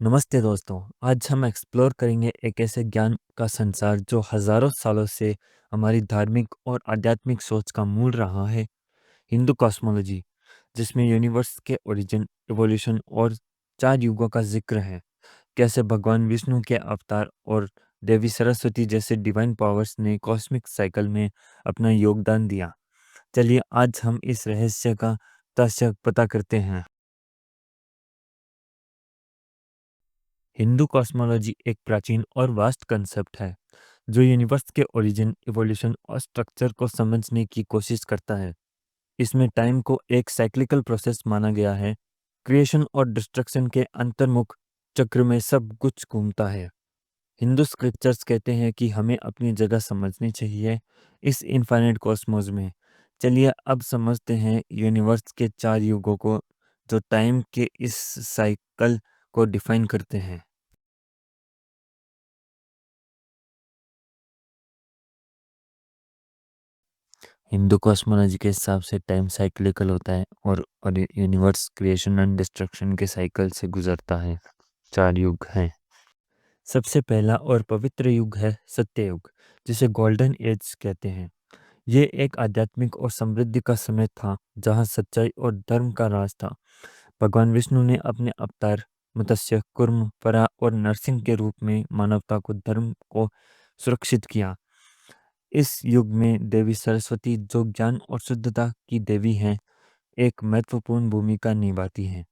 नमस्ते दोस्तों। आज हम एक्सप्लोर करेंगे एक ऐसे ज्ञान का संसार जो हजारों सालों से हमारी धार्मिक और आध्यात्मिक सोच का मूल रहा है। हिंदू कॉस्मोलॉजी, जिसमें यूनिवर्स के ओरिजिन, इवोल्यूशन और 4 युगों का जिक्र है। कैसे भगवान विष्णु के अवतार और देवी सरस्वती जैसे डिवाइन पावर्स ने कॉस्मिक साइकिल में अपना योगदान दिया। चलिए आज हम इस रहस्य का तथ्य पता करते हैं। हिंदू कॉस्मोलॉजी एक प्राचीन और वास्ट कंसेप्ट है जो यूनिवर्स के ओरिजिन, इवोल्यूशन और स्ट्रक्चर को समझने की कोशिश करता है। इसमें टाइम को एक साइक्लिकल प्रोसेस माना गया है। क्रिएशन और डिस्ट्रक्शन के अंतर्मुख चक्र में सब कुछ घूमता है। हिंदू स्क्रिप्चर्स कहते हैं कि हमें अपनी जगह समझनी चाहिए इस इनफाइनाइट कॉस्मोस में। चलिए अब समझते हैं यूनिवर्स के 4 युगों को जो टाइम के इस साइकिल को डिफाइन करते हैं। हिंदू कॉस्मोलॉजी के हिसाब से टाइम साइक्लिकल होता है और यूनिवर्स क्रिएशन एंड डिस्ट्रक्शन के साइकिल से गुजरता है। 4 युग हैं। सबसे पहला और पवित्र युग है सत्ययुग, जिसे गोल्डन एज कहते हैं। ये एक आध्यात्मिक और समृद्धि का समय था जहाँ सच्चाई और धर्म का राज था। भगवान विष्णु ने अपने अवतार मत्स्य, कुर्म, वराह और नरसिंह के रूप में मानवता को धर्म को सुरक्षित किया। इस युग में देवी सरस्वती, जो ज्ञान और शुद्धता की देवी हैं, एक महत्वपूर्ण भूमिका निभाती हैं।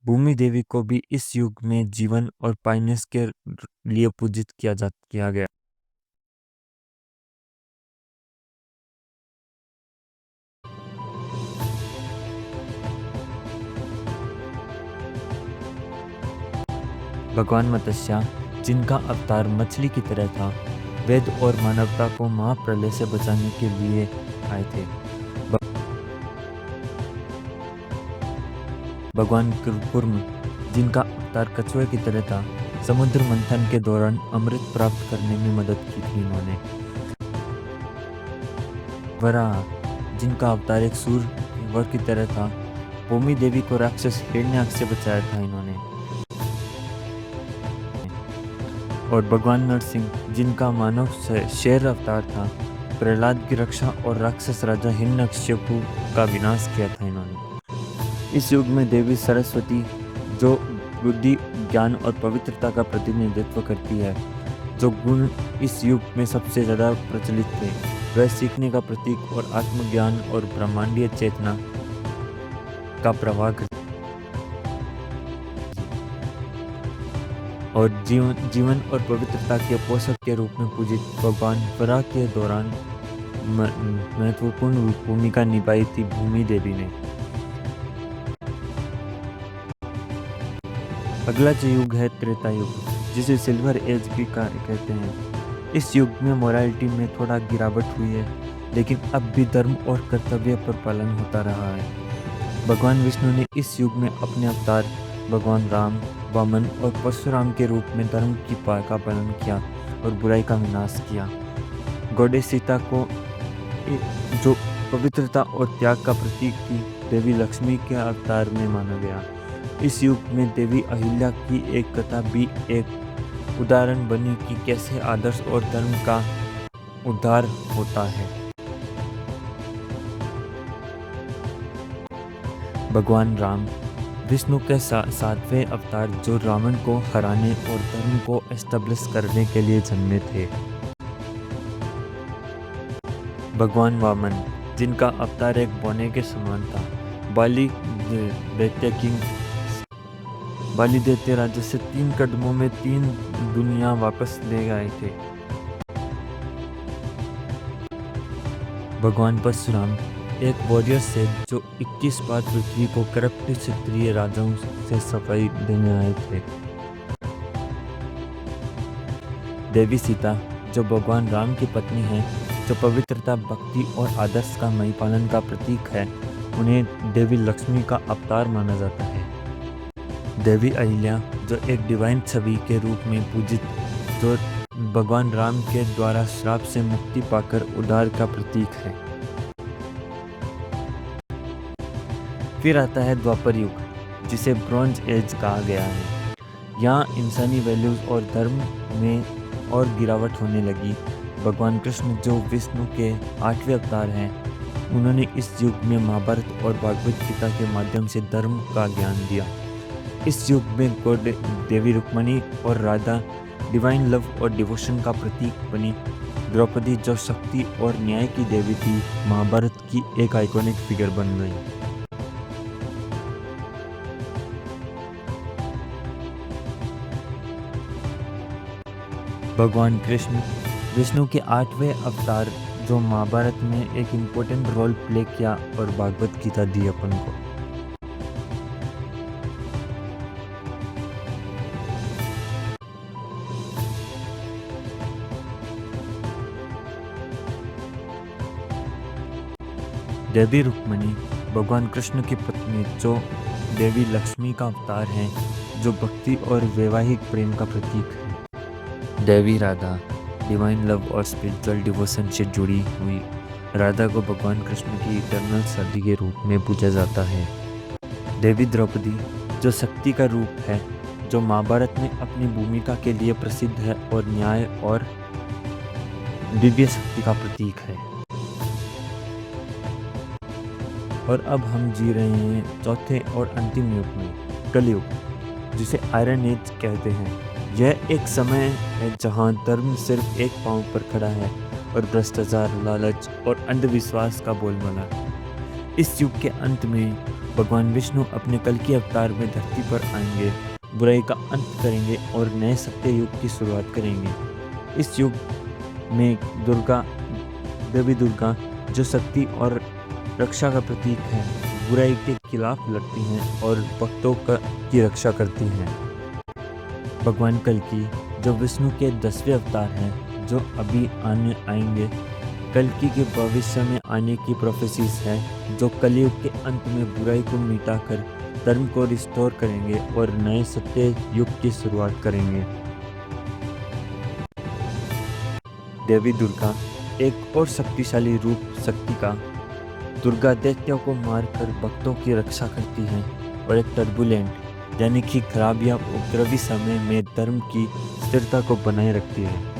भूमि देवी को भी इस युग में जीवन और पाइनेस के लिए पूजित किया गया। भगवान मत्स्य, जिनका अवतार मछली की तरह था, वेद और मानवता को महाप्रलय से बचाने के लिए आए थे। भगवान कुर्म, जिनका अवतार कछुए की तरह था, समुद्र मंथन के दौरान अमृत प्राप्त करने में मदद की थी इन्होंने। वराह, जिनका अवतार एक सूर की तरह था, भूमि देवी को राक्षस हिरण्याक्ष से बचाया था इन्होंने। और भगवान नरसिंह, जिनका मानव शेर अवतार था, प्रहलाद की रक्षा और राक्षस राजा हिरण्यकश्यपु का विनाश किया था इन्होंने। इस युग में देवी सरस्वती, जो बुद्धि, ज्ञान और पवित्रता का प्रतिनिधित्व करती है, जो गुण इस युग में सबसे ज़्यादा प्रचलित थे, वह सीखने का प्रतीक और आत्मज्ञान और ब्रह्मांडीय चेतना का प्रवाह करती और जीवन और पवित्रता के पोषक के रूप में पूजित भगवान वराह के दौरान महत्वपूर्ण भूमिका निभाई थी भूमि देवी ने। अगला जो युग है त्रेता युग, जिसे सिल्वर एज भी कहते हैं। इस युग में मोरालिटी में थोड़ा गिरावट हुई है, लेकिन अब भी धर्म और कर्तव्य पर पालन होता रहा है। भगवान विष्णु ने इस युग में अपने अवतार भगवान राम, वामन और परशुराम के रूप में धर्म की का पालन किया और बुराई का विनाश किया। गॉडेस सीता को जो पवित्रता और त्याग का प्रतीक थी, देवी लक्ष्मी के अवतार में माना गया। इस युग में देवी अहिल्या की एक कथा भी एक उदाहरण बनी कि कैसे आदर्श और धर्म का उद्धार होता है। भगवान राम, विष्णु के सातवें अवतार, जो रावण को हराने और धर्म को एस्टेब्लिश करने के लिए जन्मे थे। भगवान वामन, जिनका अवतार एक बौने के समान था, बाली दैत्य राजा से 3 कदमों में 3 दुनिया वापस ले आए थे। भगवान परशुराम, एक वॉरियर से जो 21 बार पृथ्वी को करप्ट क्षत्रिय राजाओं से सफाई देने आए थे। देवी सीता, जो भगवान राम की पत्नी है, जो पवित्रता, भक्ति और आदर्श का महिपालन का प्रतीक है, उन्हें देवी लक्ष्मी का अवतार माना जाता है। देवी अहिल्या, जो एक डिवाइन छवि के रूप में पूजित, जो भगवान राम के द्वारा श्राप से मुक्ति पाकर उद्धार का प्रतीक है। फिर आता है द्वापर युग, जिसे ब्रॉन्ज एज कहा गया है। यहाँ इंसानी वैल्यूज़ और धर्म में और गिरावट होने लगी। भगवान कृष्ण जो विष्णु के 8वें अवतार हैं, उन्होंने इस युग में महाभारत और भागवत गीता के माध्यम से धर्म का ज्ञान दिया। इस युग में गॉड देवी रुक्मणी और राधा डिवाइन लव और डिवोशन का प्रतीक बनी। द्रौपदी जो शक्ति और न्याय की देवी थी, महाभारत की एक आइकॉनिक फिगर बन गई। भगवान कृष्ण विष्णु के 8वें अवतार जो महाभारत में एक इम्पोर्टेंट रोल प्ले किया और भागवत गीता दी अपन को। देवी रुक्मणी भगवान कृष्ण की पत्नी जो देवी लक्ष्मी का अवतार है, जो भक्ति और वैवाहिक प्रेम का प्रतीक है। देवी राधा डिवाइन लव और स्पिरिचुअल डिवोशन से जुड़ी हुई। राधा को भगवान कृष्ण की इटर्नल सती के रूप में पूजा जाता है। देवी द्रौपदी जो शक्ति का रूप है, जो महाभारत में अपनी भूमिका के लिए प्रसिद्ध है और न्याय और दिव्य शक्ति का प्रतीक है। और अब हम जी रहे हैं चौथे और अंतिम युग में, कलयुग, जिसे आयरन एज कहते हैं। यह एक समय है जहां धर्म सिर्फ एक पांव पर खड़ा है और भ्रष्टाचार, लालच और अंधविश्वास का बोलबाला है। इस युग के अंत में भगवान विष्णु अपने कल की अवतार में धरती पर आएंगे, बुराई का अंत करेंगे और नए सत्य युग की शुरुआत करेंगे। इस युग में देवी दुर्गा जो शक्ति और रक्षा का प्रतीक है, बुराई के खिलाफ लड़ती हैं और भक्तों की रक्षा करती हैं। भगवान कल्कि जो विष्णु के 10वें अवतार हैं, जो अभी आएंगे। कल्कि के भविष्य में आने की प्रोफेसीज है, जो कलयुग के अंत में बुराई को मिटाकर धर्म को रिस्टोर करेंगे और नए सत्य युग की शुरुआत करेंगे। देवी दुर्गा एक और शक्तिशाली रूप शक्ति का। दुर्गा दैत्यों को मारकर भक्तों की रक्षा करती हैं और एक टर्बुलेंट यानी कि खराब या उपद्रवी समय में धर्म की स्थिरता को बनाए रखती है।